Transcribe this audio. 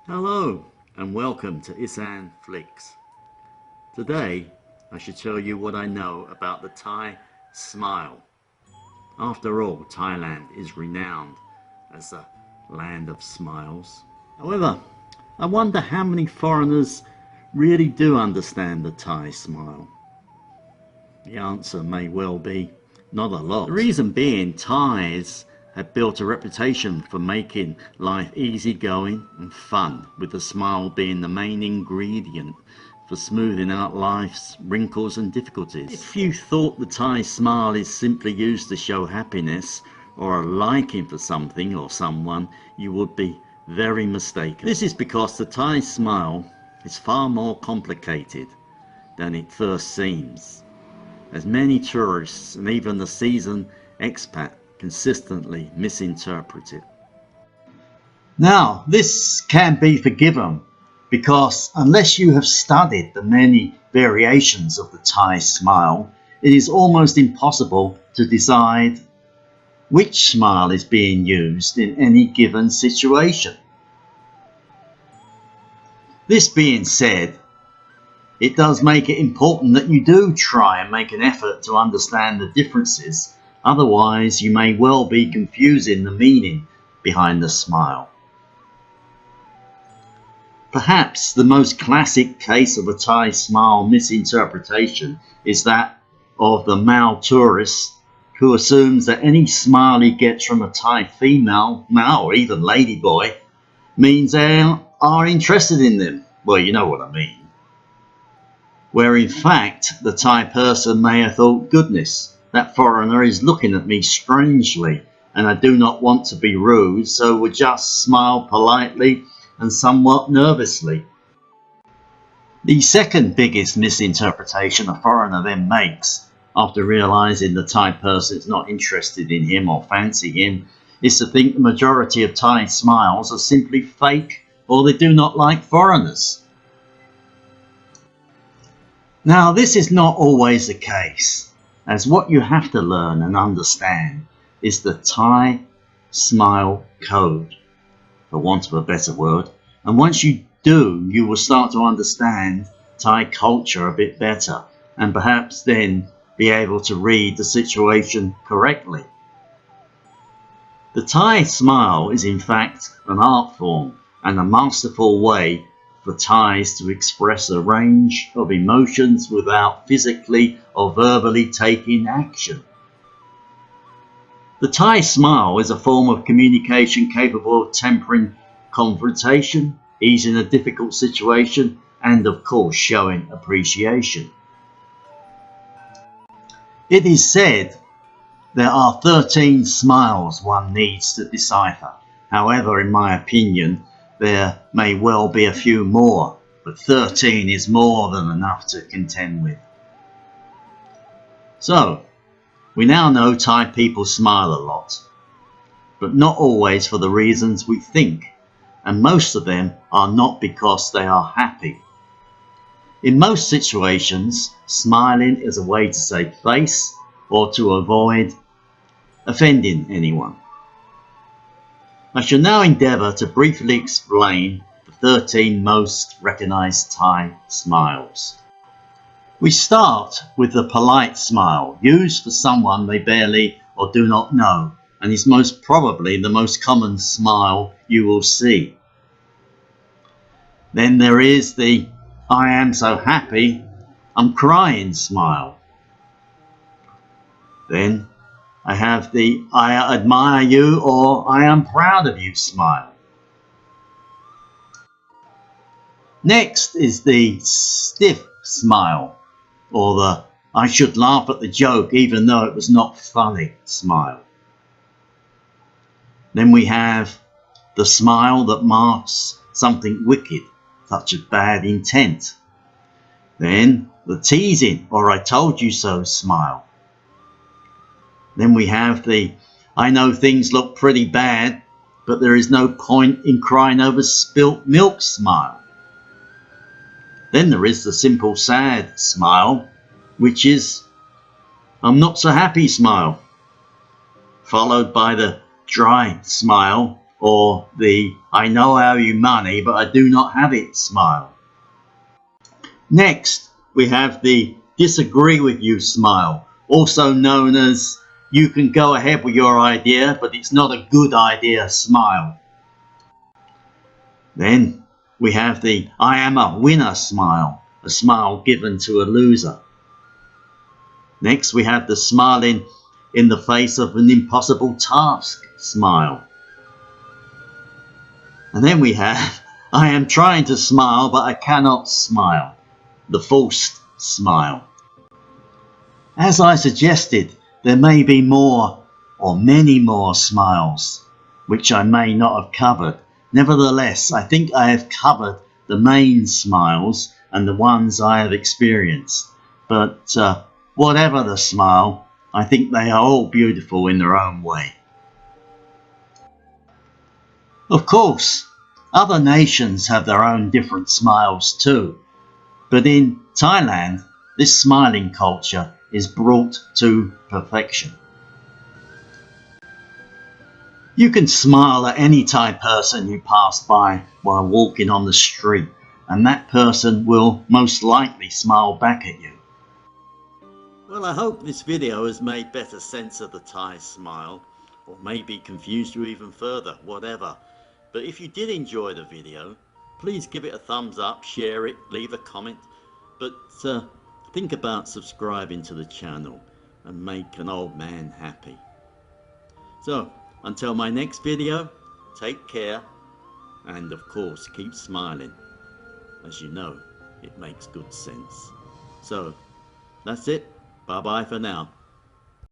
Hello and welcome to IsaanFlicks. Today I should tell you what I know about the Thai smile. After all, Thailand is renowned as the land of smiles. However, I wonder how many foreigners really do understand the Thai smile. The answer may well be not a lot. The reason being, Thais have built a reputation for making life easygoing and fun, with the smile being the main ingredient for smoothing out life's wrinkles and difficulties. If you thought the Thai smile is simply used to show happiness or a liking for something or someone, you would be very mistaken. This is because the Thai smile is far more complicated than it first seems, as many tourists and even the seasoned expat consistently misinterpret it. Now, this can be forgiven because unless you have studied the many variations of the Thai smile, it is almost impossible to decide which smile is being used in any given situation. This being said, it does make it important that you do try and make an effort to understand the differences, otherwise you may well be confusing the meaning behind the smile. Perhaps the most classic case of a Thai smile misinterpretation is that of the male tourist who assumes that any smile he gets from a Thai female, male or even ladyboy, means they are interested in them. Well, you know what I mean. Where in fact the Thai person may have thought, goodness, that foreigner is looking at me strangely and I do not want to be rude, so would just smile politely and somewhat nervously. The second biggest misinterpretation a foreigner then makes, after realizing the Thai person is not interested in him or fancy him, is to think the majority of Thai smiles are simply fake or they do not like foreigners. Now, this is not always the case, as what you have to learn and understand is the Thai smile code, for want of a better word, and once you do, you will start to understand Thai culture a bit better and perhaps then be able to read the situation correctly. The Thai smile is in fact an art form and a masterful way for Thais to express a range of emotions without physically or verbally taking action. The Thai smile is a form of communication capable of tempering confrontation, easing a difficult situation, and of course showing appreciation. It is said there are 13 smiles one needs to decipher. However, in my opinion, there may well be a few more, but 13 is more than enough to contend with. So, we now know Thai people smile a lot, but not always for the reasons we think, and most of them are not because they are happy. In most situations, smiling is a way to save face or to avoid offending anyone. I shall now endeavour to briefly explain the 13 most recognised Thai smiles. We start with the polite smile, used for someone they barely or do not know, and is most probably the most common smile you will see. Then there is the I am so happy, I'm crying smile. Then I have the I admire you or I am proud of you smile. Next is the stiff smile, or the I should laugh at the joke even though it was not funny smile. Then we have the smile that marks something wicked, such as bad intent. Then the teasing or I told you so smile. Then we have the I know things look pretty bad, but there is no point in crying over spilt milk smile. Then there is the simple sad smile, which is I'm not so happy smile, followed by the dry smile or the I know how you money but I do not have it smile. Next, we have the disagree with you smile, also known as you can go ahead with your idea but it's not a good idea smile. Then we have the I am a winner smile, a smile given to a loser. Next, we have the smiling in the face of an impossible task smile. And then we have I am trying to smile but I cannot smile, the forced smile. As I suggested, there may be more or many more smiles, which I may not have covered. Nevertheless, I think I have covered the main smiles and the ones I have experienced. But whatever the smile, I think they are all beautiful in their own way. Of course, other nations have their own different smiles too. But in Thailand, this smiling culture is brought to perfection. You can smile at any Thai person you pass by while walking on the street, and that person will most likely smile back at you. Well, I hope this video has made better sense of the Thai smile, or maybe confused you even further, whatever. But if you did enjoy the video, please give it a thumbs up, share it, leave a comment. But think about subscribing to the channel and make an old man happy. So, until my next video, take care and of course keep smiling. As you know, it makes good sense. So, that's it. Bye bye for now.